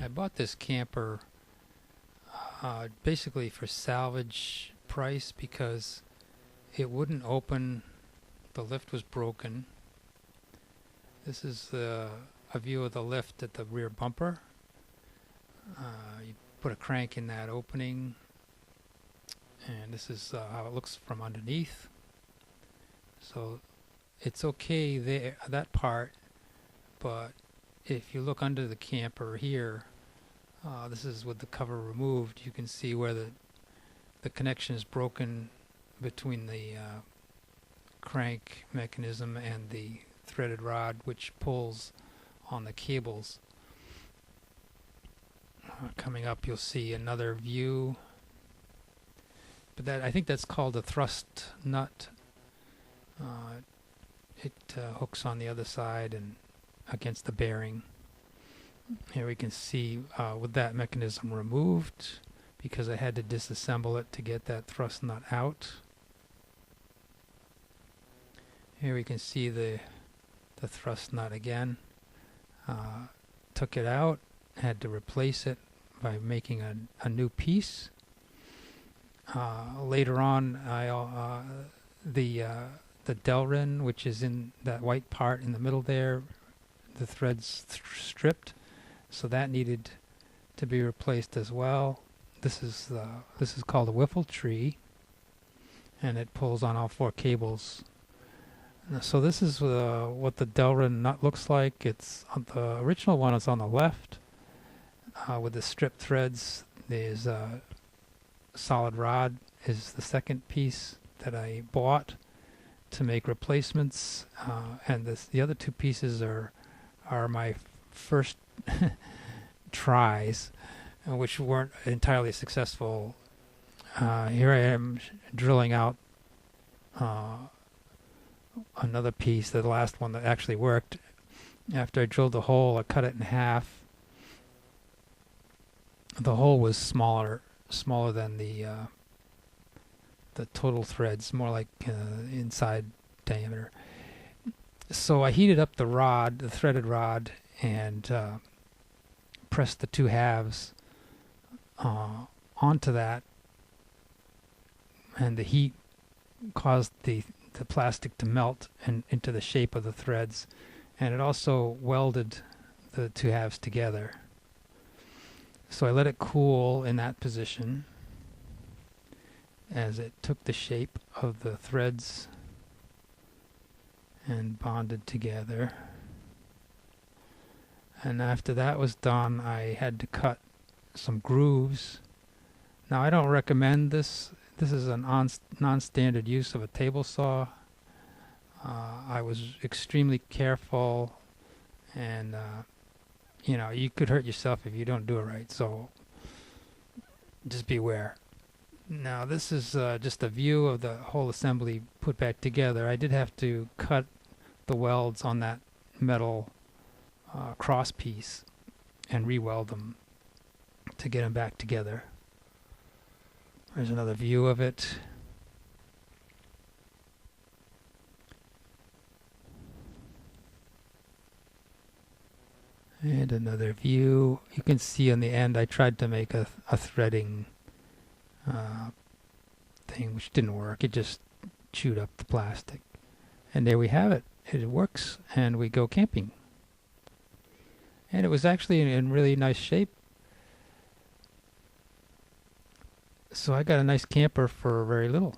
I bought this camper basically for salvage price because it wouldn't open. The lift was broken. This is a view of the lift at the rear bumper. You put a crank in that opening, and this is how it looks from underneath. So it's okay there, that part, but if you look under the camper here, this is with the cover removed, you can see where the connection is broken between the crank mechanism and the threaded rod, which pulls on the cables. Coming up, you'll see another view, but that, I think that's called a thrust nut. It hooks on the other side and against the bearing. Here we can see with that mechanism removed, because I had to disassemble it to get that thrust nut out. Here we can see the thrust nut again. Took it out, had to replace it by making a new piece. Later on, the Delrin, which is in that white part in the middle there, the threads stripped, so that needed to be replaced as well. This is called a Wiffle tree, and it pulls on all 4 cables. So this is what the Delrin nut looks like. It's the original one is on the left with the stripped threads. There's a solid rod is the second piece that I bought to make replacements, and the other 2 pieces are my first tries, which weren't entirely successful. Here I am drilling out another piece, the last one that actually worked. After I drilled the hole, I cut it in half. The hole was smaller than the total threads, more like inside diameter. So I heated up the rod, the threaded rod, and pressed the 2 halves onto that, and the heat caused the plastic to melt and into the shape of the threads, and it also welded the 2 halves together. So I let it cool in that position as it took the shape of the threads and bonded together. And after that was done, I had to cut some grooves. Now I don't recommend this. This is a non-standard use of a table saw. I was extremely careful, and you know, you could hurt yourself if you don't do it right, so just beware. Now this is just a view of the whole assembly put back together. I did have to cut the welds on that metal cross piece and re-weld them to get them back together. There's another view of it. And another view. You can see on the end I tried to make a threading thing, which didn't work. It just chewed up the plastic. And there we have it. It works, and we go camping. And it was actually in really nice shape. So I got a nice camper for very little.